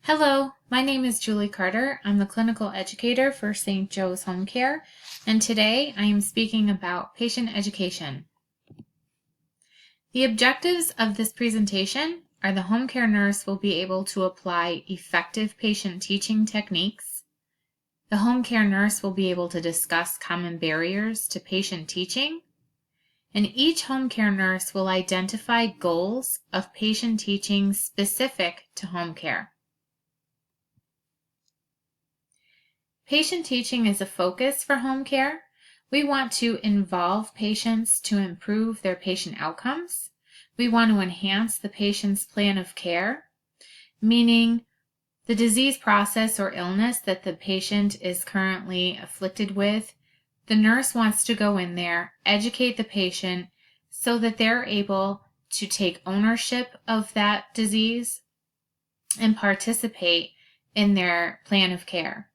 Hello, my name is Julie Carter. I'm the clinical educator for St. Joe's Home Care, and today I am speaking about patient education. The objectives of this presentation are the home care nurse will be able to apply effective patient teaching techniques. The home care nurse will be able to discuss common barriers to patient teaching, and each home care nurse will identify goals of patient teaching specific to home care. Patient teaching is a focus for home care. We want to involve patients to improve their patient outcomes. We want to enhance the patient's plan of care, meaning the disease process or illness that the patient is currently afflicted with. The nurse wants to go in there, educate the patient so that they're able to take ownership of that disease and participate in their plan of care.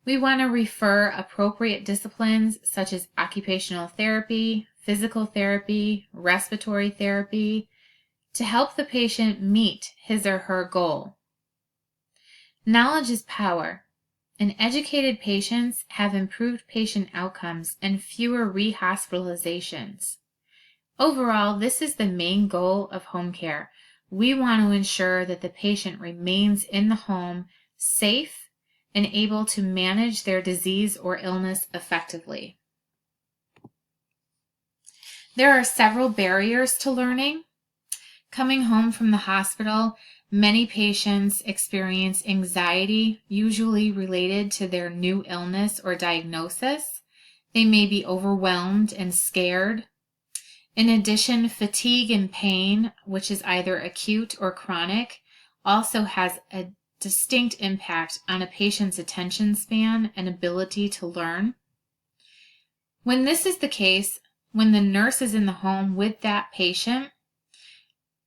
We want to refer appropriate disciplines such as occupational therapy, physical therapy, respiratory therapy to help the patient meet his or her goal. Knowledge is power, and educated patients have improved patient outcomes and fewer rehospitalizations. Overall, this is the main goal of home care. We want to ensure that the patient remains in the home safe and able to manage their disease or illness effectively. There are several barriers to learning. Coming home from the hospital, many patients experience anxiety, usually related to their new illness or diagnosis. They may be overwhelmed and scared. In addition, fatigue and pain, which is either acute or chronic, also has a distinct impact on a patient's attention span and ability to learn. When this is the case, when the nurse is in the home with that patient,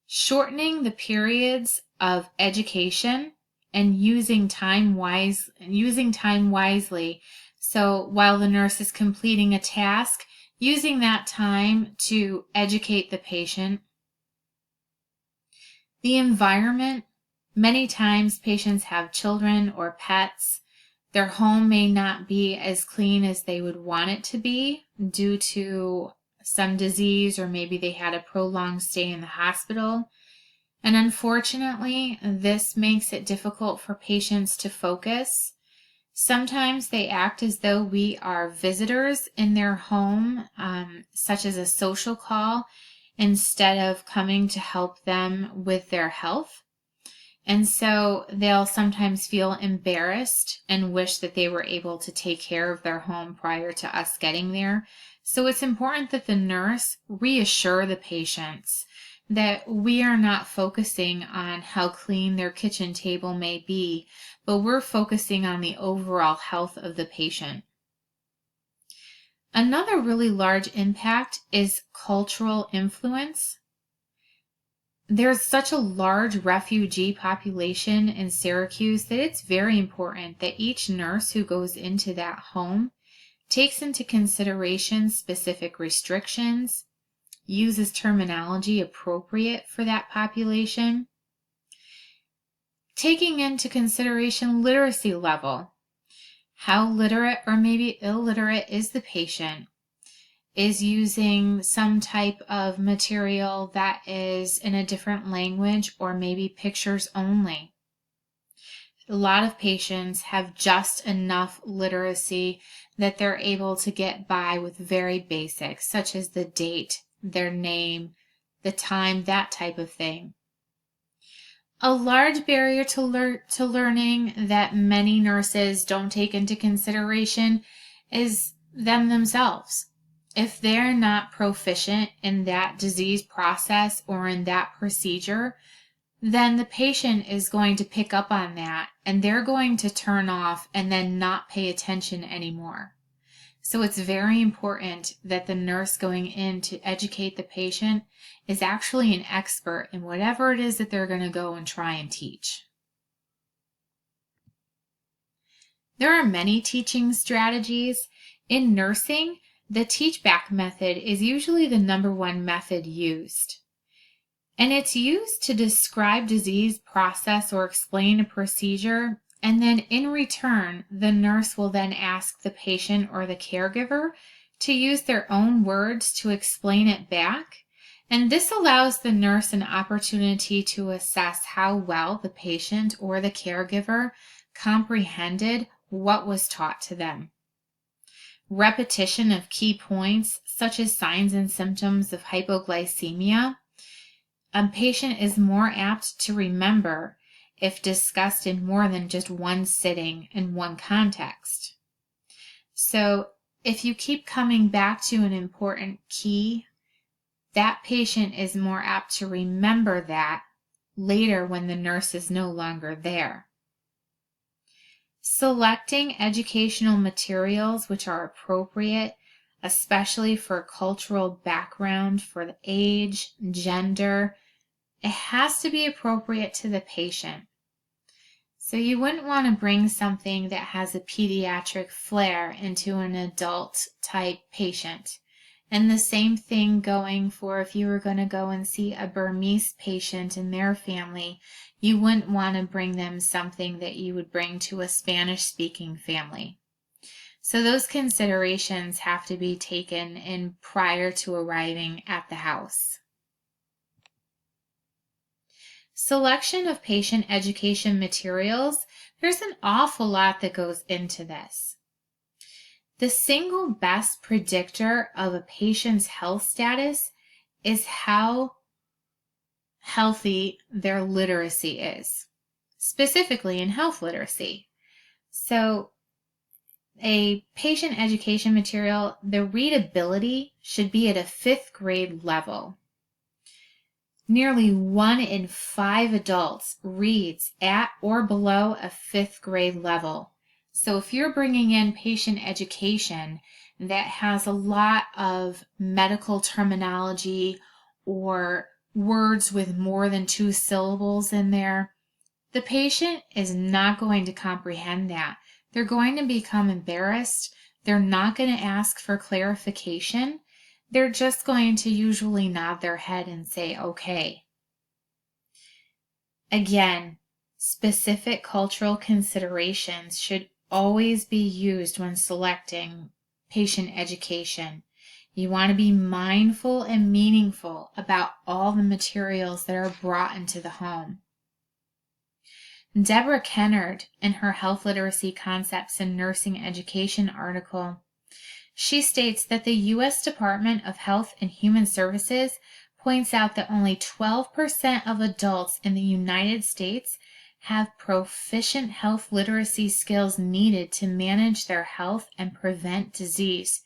shortening the periods of education and using time wisely. So while the nurse is completing a task, using that time to educate the patient. The environment. Many times patients have children or pets. Their home may not be as clean as they would want it to be due to some disease, or maybe they had a prolonged stay in the hospital. And unfortunately, this makes it difficult for patients to focus. Sometimes they act as though we are visitors in their home, such as a social call, instead of coming to help them with their health. And so they'll sometimes feel embarrassed and wish that they were able to take care of their home prior to us getting there. So it's important that the nurse reassure the patients that we are not focusing on how clean their kitchen table may be, but we're focusing on the overall health of the patient. Another really large impact is cultural influence. There's such a large refugee population in Syracuse that it's very important that each nurse who goes into that home takes into consideration specific restrictions, uses terminology appropriate for that population, taking into consideration literacy level. How literate or maybe illiterate is the patient? Is using some type of material that is in a different language or maybe pictures only. A lot of patients have just enough literacy that they're able to get by with very basics, such as the date, their name, the time, that type of thing. A large barrier to learning that many nurses don't take into consideration is them themselves. If they're not proficient in that disease process or in that procedure, then the patient is going to pick up on that and they're going to turn off and then not pay attention anymore. So it's very important that the nurse going in to educate the patient is actually an expert in whatever it is that they're going to go and try and teach. There are many teaching strategies. In nursing, the teach back method is usually the number one method used. And it's used to describe disease process or explain a procedure. And then in return, the nurse will then ask the patient or the caregiver to use their own words to explain it back. And this allows the nurse an opportunity to assess how well the patient or the caregiver comprehended what was taught to them. Repetition of key points, such as signs and symptoms of hypoglycemia, a patient is more apt to remember if discussed in more than just one sitting in one context. So if you keep coming back to an important key, that patient is more apt to remember that later when the nurse is no longer there. Selecting educational materials which are appropriate, especially for cultural background, for the age, gender, it has to be appropriate to the patient. So you wouldn't want to bring something that has a pediatric flair into an adult type patient. And the same thing going for if you were going to go and see a Burmese patient and their family, you wouldn't want to bring them something that you would bring to a Spanish-speaking family. So those considerations have to be taken in prior to arriving at the house. Selection of patient education materials, there's an awful lot that goes into this. The single best predictor of a patient's health status is how healthy their literacy is, specifically in health literacy. So a patient education material, the readability should be at a 5th grade level. Nearly 1 in 5 adults reads at or below a 5th grade level. So if you're bringing in patient education that has a lot of medical terminology or words with more than 2 syllables in there, the patient is not going to comprehend that. They're going to become embarrassed. They're not going to ask for clarification. They're just going to usually nod their head and say, okay. Again, specific cultural considerations should always be used when selecting patient education. You want to be mindful and meaningful about all the materials that are brought into the home. Deborah Kennard, in her Health Literacy Concepts in Nursing Education article, she states that the U.S. Department of Health and Human Services points out that only 12% of adults in the United States have proficient health literacy skills needed to manage their health and prevent disease.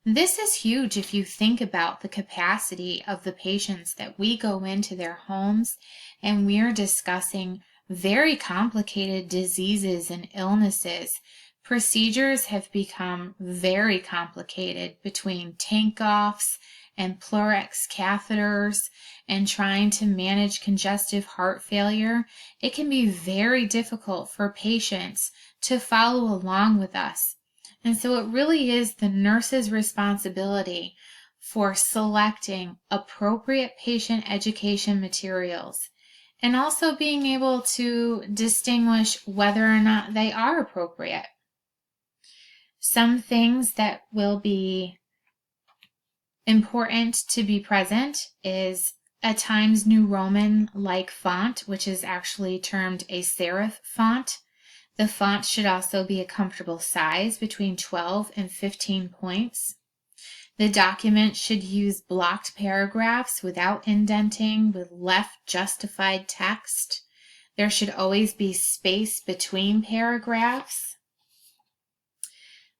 This is huge if you think about the capacity of the patients that we go into their homes and we're discussing very complicated diseases and illnesses. Procedures have become very complicated between tank-offs and Pleurax catheters and trying to manage congestive heart failure. It can be very difficult for patients to follow along with us. And so it really is the nurse's responsibility for selecting appropriate patient education materials and also being able to distinguish whether or not they are appropriate. Some things that will be important to be present is a Times New Roman-like font, which is actually termed a serif font. The font should also be a comfortable size, between 12 and 15 points. The document should use blocked paragraphs without indenting, with left justified text. There should always be space between paragraphs.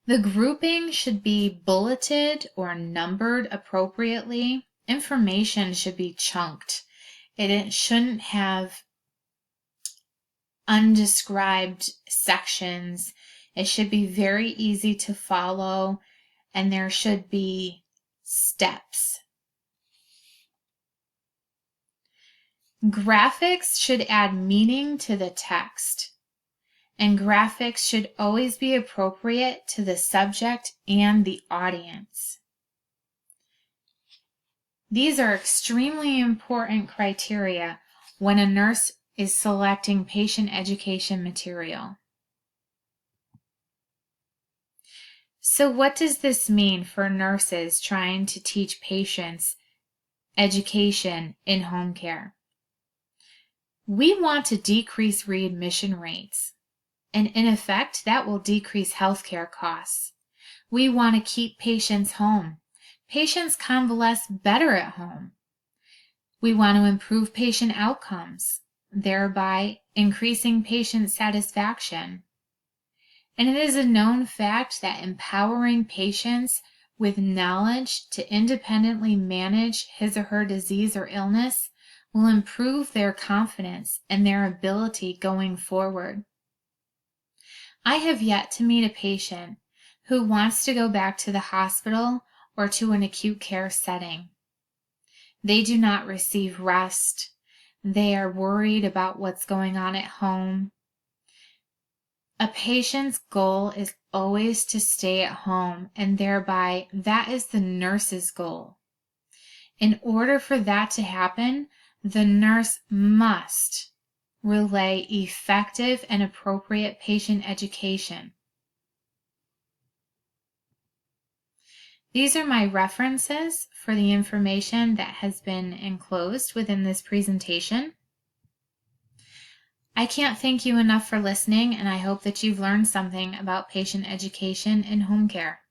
The grouping should be bulleted or numbered appropriately. Information should be chunked. It shouldn't have undescribed sections. It should be very easy to follow, and there should be steps. Graphics should add meaning to the text, and graphics should always be appropriate to the subject and the audience. These are extremely important criteria when a nurse is selecting patient education material. So what does this mean for nurses trying to teach patients education in home care? We want to decrease readmission rates, and in effect, that will decrease healthcare costs. We want to keep patients home. Patients convalesce better at home. We want to improve patient outcomes, thereby increasing patient satisfaction. And it is a known fact that empowering patients with knowledge to independently manage his or her disease or illness will improve their confidence and their ability going forward. I have yet to meet a patient who wants to go back to the hospital or to an acute care setting. They do not receive rest. They are worried about what's going on at home. A patient's goal is always to stay at home, and thereby that is the nurse's goal. In order for that to happen, the nurse must relay effective and appropriate patient education. These are my references for the information that has been enclosed within this presentation. I can't thank you enough for listening, and I hope that you've learned something about patient education in home care.